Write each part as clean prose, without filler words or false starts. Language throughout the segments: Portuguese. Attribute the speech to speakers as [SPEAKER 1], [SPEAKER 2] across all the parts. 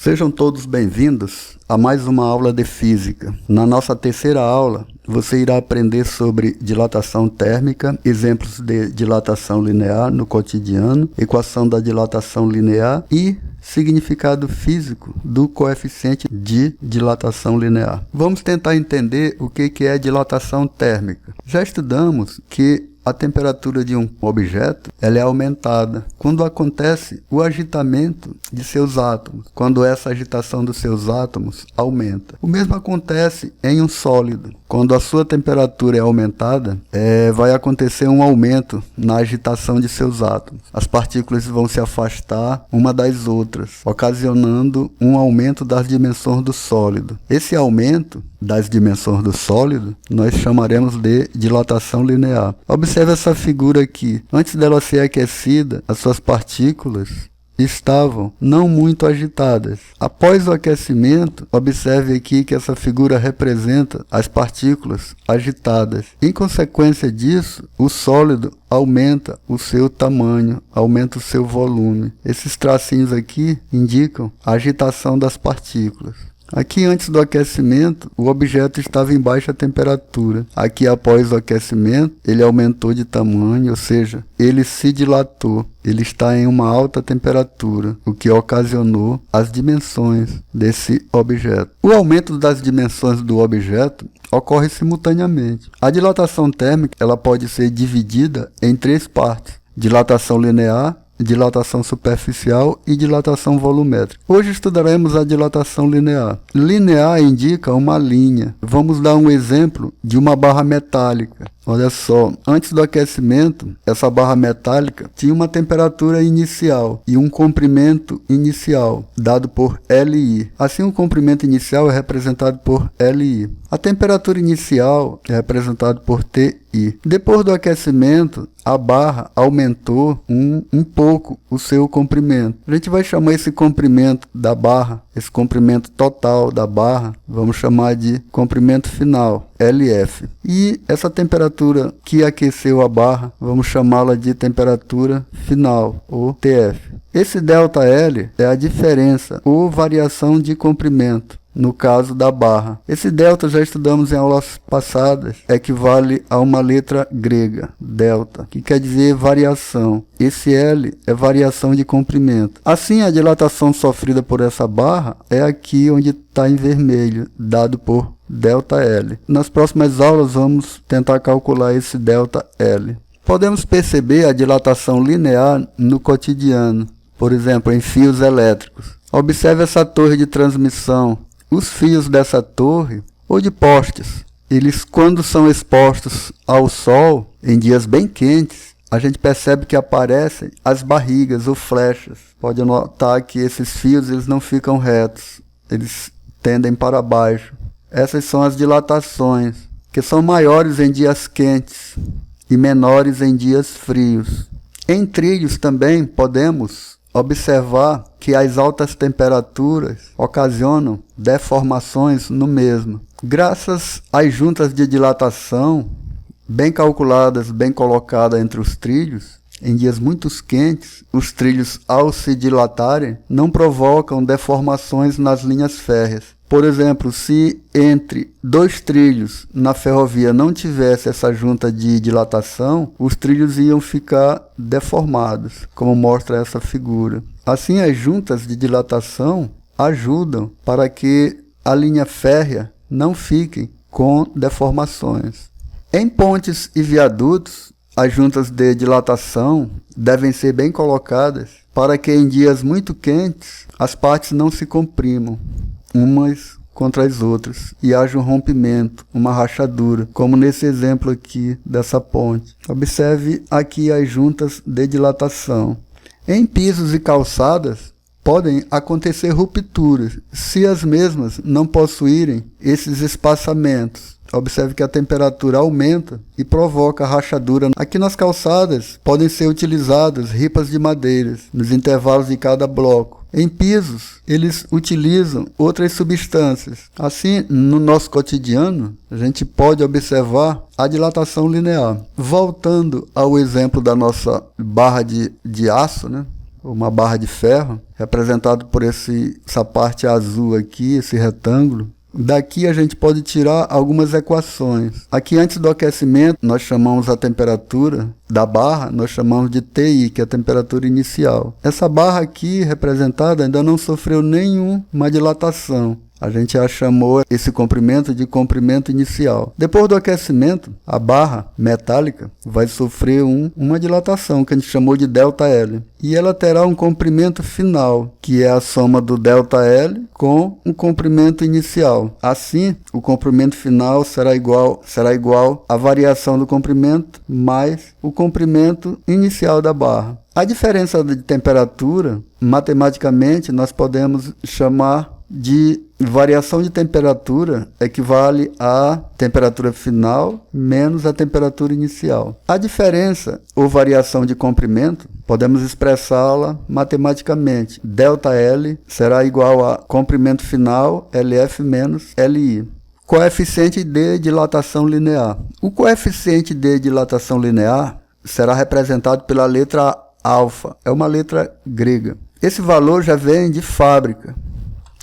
[SPEAKER 1] Sejam todos bem-vindos a mais uma aula de física. Na nossa terceira aula, você irá aprender sobre dilatação térmica, exemplos de dilatação linear no cotidiano, equação da dilatação linear e significado físico do coeficiente de dilatação linear. Vamos tentar entender o que é dilatação térmica. Já estudamos que a temperatura de um objeto ela é aumentada quando acontece o agitamento de seus átomos, quando essa agitação dos seus átomos aumenta. O mesmo acontece em um sólido. Quando a sua temperatura é aumentada, vai acontecer um aumento na agitação de seus átomos. As partículas vão se afastar uma das outras, ocasionando um aumento das dimensões do sólido. Esse aumento das dimensões do sólido nós chamaremos de dilatação linear. Observe essa figura aqui. Antes dela ser aquecida, as suas partículas estavam não muito agitadas. Após o aquecimento, observe aqui que essa figura representa as partículas agitadas. Em consequência disso, o sólido aumenta o seu tamanho, aumenta o seu volume. Esses tracinhos aqui indicam a agitação das partículas. Aqui, antes do aquecimento, o objeto estava em baixa temperatura. Aqui, após o aquecimento, ele aumentou de tamanho, ou seja, ele se dilatou. Ele está em uma alta temperatura, o que ocasionou as dimensões desse objeto. O aumento das dimensões do objeto ocorre simultaneamente. A dilatação térmica ela pode ser dividida em três partes: dilatação linear, dilatação superficial e dilatação volumétrica. Hoje estudaremos a dilatação linear. Linear indica uma linha. Vamos dar um exemplo de uma barra metálica. Olha só, antes do aquecimento, essa barra metálica tinha uma temperatura inicial e um comprimento inicial, dado por Li. Assim, o comprimento inicial é representado por Li. A temperatura inicial é representada por Ti. Depois do aquecimento, a barra aumentou um pouco o seu comprimento. A gente vai chamar esse comprimento da barra, esse comprimento total da barra, vamos chamar de comprimento final, LF. E essa temperatura que aqueceu a barra, vamos chamá-la de temperatura final, ou TF. Esse ΔL é a diferença ou variação de comprimento no caso da barra. Esse delta já estudamos em aulas passadas, equivale a uma letra grega, delta, que quer dizer variação. Esse L é variação de comprimento. Assim, a dilatação sofrida por essa barra é aqui onde está em vermelho, dado por ΔL. Nas próximas aulas vamos tentar calcular esse ΔL. Podemos perceber a dilatação linear no cotidiano, por exemplo, em fios elétricos. Observe essa torre de transmissão. Os fios dessa torre, ou de postes, eles quando são expostos ao sol, em dias bem quentes, a gente percebe que aparecem as barrigas ou flechas. Pode notar que esses fios eles não ficam retos, eles tendem para baixo. Essas são as dilatações, que são maiores em dias quentes e menores em dias frios. Em trilhos também podemos observar que as altas temperaturas ocasionam deformações no mesmo. Graças às juntas de dilatação, bem calculadas, bem colocadas entre os trilhos, em dias muito quentes, os trilhos, ao se dilatarem, não provocam deformações nas linhas férreas. Por exemplo, se entre dois trilhos na ferrovia não tivesse essa junta de dilatação, os trilhos iam ficar deformados, como mostra essa figura. Assim, as juntas de dilatação ajudam para que a linha férrea não fique com deformações. Em pontes e viadutos, as juntas de dilatação devem ser bem colocadas para que em dias muito quentes as partes não se comprimam umas contra as outras e haja um rompimento, uma rachadura, como nesse exemplo aqui dessa ponte. Observe aqui as juntas de dilatação. Em pisos e calçadas podem acontecer rupturas se as mesmas não possuírem esses espaçamentos. Observe que a temperatura aumenta e provoca rachadura. Aqui nas calçadas podem ser utilizadas ripas de madeiras nos intervalos de cada bloco. Em pisos, eles utilizam outras substâncias. Assim, no nosso cotidiano, a gente pode observar a dilatação linear. Voltando ao exemplo da nossa barra de aço, né? uma barra de ferro, representado por essa parte azul aqui, esse retângulo. Daqui a gente pode tirar algumas equações. Aqui antes do aquecimento, nós chamamos a temperatura da barra, nós chamamos de TI, que é a temperatura inicial. Essa barra aqui representada ainda não sofreu nenhuma dilatação. A gente já chamou esse comprimento de comprimento inicial. Depois do aquecimento, a barra metálica vai sofrer uma dilatação, que a gente chamou de ΔL. E ela terá um comprimento final, que é a soma do ΔL com um comprimento inicial. Assim, o comprimento final será igual à variação do comprimento mais o comprimento inicial da barra. A diferença de temperatura, matematicamente, nós podemos chamar de variação de temperatura equivale à temperatura final menos a temperatura inicial. A diferença ou variação de comprimento, podemos expressá-la matematicamente. ΔL será igual a comprimento final LF menos LI. Coeficiente de dilatação linear. O coeficiente de dilatação linear será representado pela letra alfa. É uma letra grega. Esse valor já vem de fábrica.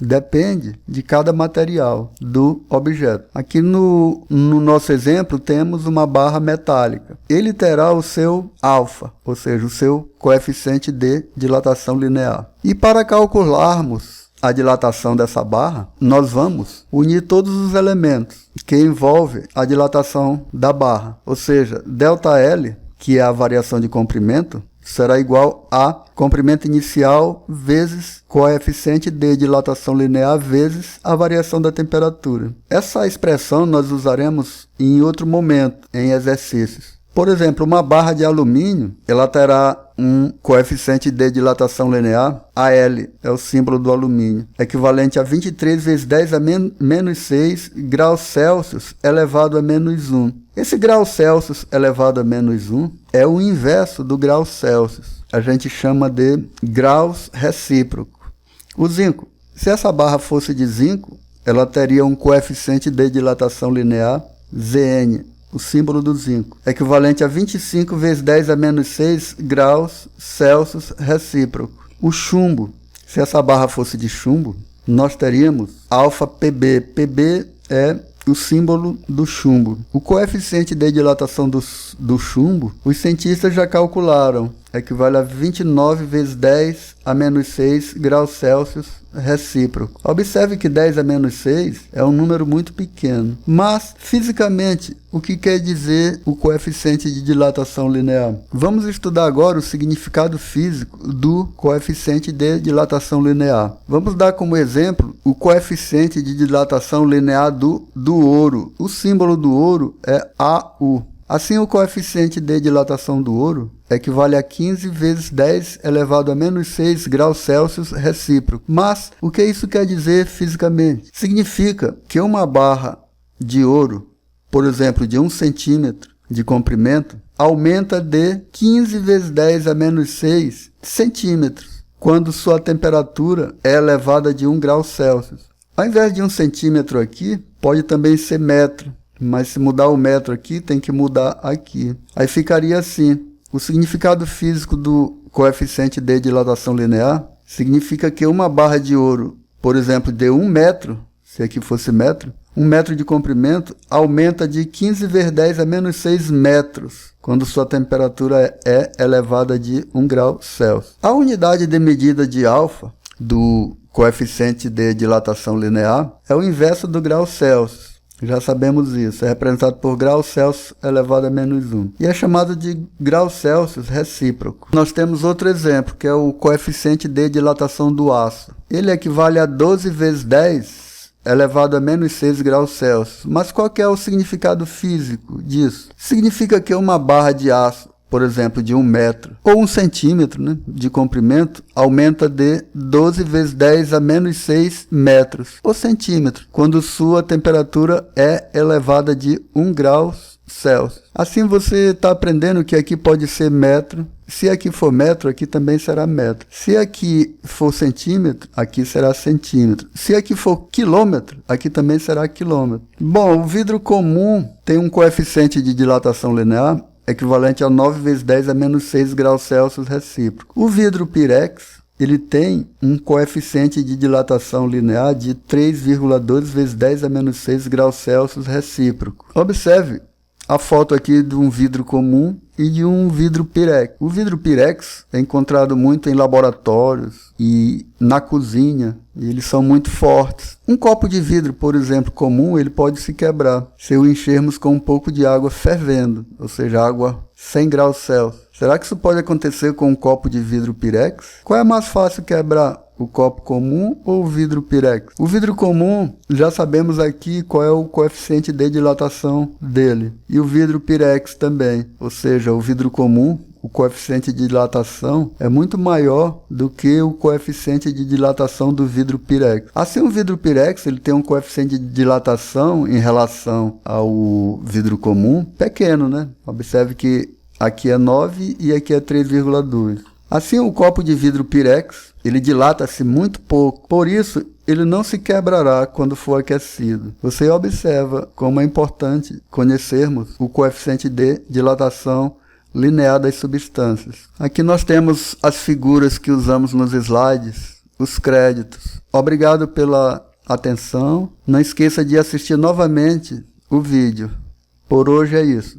[SPEAKER 1] Depende de cada material do objeto. Aqui no nosso exemplo temos uma barra metálica. Ele terá o seu alfa, ou seja, o seu coeficiente de dilatação linear. E para calcularmos a dilatação dessa barra, nós vamos unir todos os elementos que envolvem a dilatação da barra. Ou seja, ΔL, que é a variação de comprimento, será igual a comprimento inicial vezes coeficiente de dilatação linear vezes a variação da temperatura. Essa expressão nós usaremos em outro momento, em exercícios. Por exemplo, uma barra de alumínio, ela terá um coeficiente de dilatação linear, AL, é o símbolo do alumínio, equivalente a 23 vezes 10 a menos 6 graus Celsius elevado a menos 1. Esse grau Celsius elevado a menos 1 é o inverso do grau Celsius. A gente chama de graus recíproco. O zinco. Se essa barra fosse de zinco, ela teria um coeficiente de dilatação linear, Zn, o símbolo do zinco, equivalente a 25 vezes 10 a menos 6 graus Celsius recíproco. O chumbo. Se essa barra fosse de chumbo, nós teríamos alfa Pb. Pb é o símbolo do chumbo. O coeficiente de dilatação do chumbo, os cientistas já calcularam, equivale a 29 vezes 10 a menos 6 graus Celsius recíproco. Observe que 10 a menos 6 é um número muito pequeno. Mas, fisicamente, o que quer dizer o coeficiente de dilatação linear? Vamos estudar agora o significado físico do coeficiente de dilatação linear. Vamos dar como exemplo o coeficiente de dilatação linear do ouro. O símbolo do ouro é AU. Assim, o coeficiente de dilatação do ouro equivale a 15 vezes 10 elevado a menos 6 graus Celsius recíproco. Mas, o que isso quer dizer fisicamente? Significa que uma barra de ouro, por exemplo, de 1 centímetro de comprimento, aumenta de 15 vezes 10 a menos 6 centímetros, quando sua temperatura é elevada de 1 grau Celsius. Ao invés de 1 centímetro aqui, pode também ser metro. Mas se mudar o metro aqui, tem que mudar aqui. Aí ficaria assim. O significado físico do coeficiente de dilatação linear significa que uma barra de ouro, por exemplo, de 1 metro, se aqui fosse metro, 1 metro de comprimento aumenta de 15 vezes 10 a menos 6 metros, quando sua temperatura é elevada de 1 grau Celsius. A unidade de medida de alfa do coeficiente de dilatação linear é o inverso do grau Celsius. Já sabemos isso, é representado por grau Celsius elevado a menos 1. E é chamado de grau Celsius recíproco. Nós temos outro exemplo, que é o coeficiente de dilatação do aço. Ele equivale a 12 vezes 10 elevado a menos 6 graus Celsius. Mas qual que é o significado físico disso? Significa que uma barra de aço, por exemplo, de 1 metro ou 1 centímetro, né, de comprimento, aumenta de 12 vezes 10 a menos 6 metros ou centímetros, quando sua temperatura é elevada de 1 grau Celsius. Assim você está aprendendo que aqui pode ser metro. Se aqui for metro, aqui também será metro. Se aqui for centímetro, aqui será centímetro. Se aqui for quilômetro, aqui também será quilômetro. Bom, o vidro comum tem um coeficiente de dilatação linear equivalente a 9 vezes 10 a menos 6 graus Celsius recíproco. O vidro Pirex, ele tem um coeficiente de dilatação linear de 3,2 vezes 10 a menos 6 graus Celsius recíproco. Observe a foto aqui de um vidro comum e de um vidro Pirex. O vidro Pirex é encontrado muito em laboratórios e na cozinha, e eles são muito fortes. Um copo de vidro, por exemplo, comum, ele pode se quebrar se o enchermos com um pouco de água fervendo, ou seja, água 100 graus Celsius. Será que isso pode acontecer com um copo de vidro Pirex? Qual é mais fácil quebrar? O copo comum ou o vidro Pirex? O vidro comum, já sabemos aqui qual é o coeficiente de dilatação dele. E o vidro Pirex também. Ou seja, o vidro comum, o coeficiente de dilatação é muito maior do que o coeficiente de dilatação do vidro Pirex. Assim, o vidro Pirex ele tem um coeficiente de dilatação em relação ao vidro comum pequeno, né? Observe que aqui é 9 e aqui é 3,2. Assim, o copo de vidro Pirex, ele dilata-se muito pouco, por isso ele não se quebrará quando for aquecido. Você observa como é importante conhecermos o coeficiente de dilatação linear das substâncias. Aqui nós temos as figuras que usamos nos slides, os créditos. Obrigado pela atenção. Não esqueça de assistir novamente o vídeo. Por hoje é isso.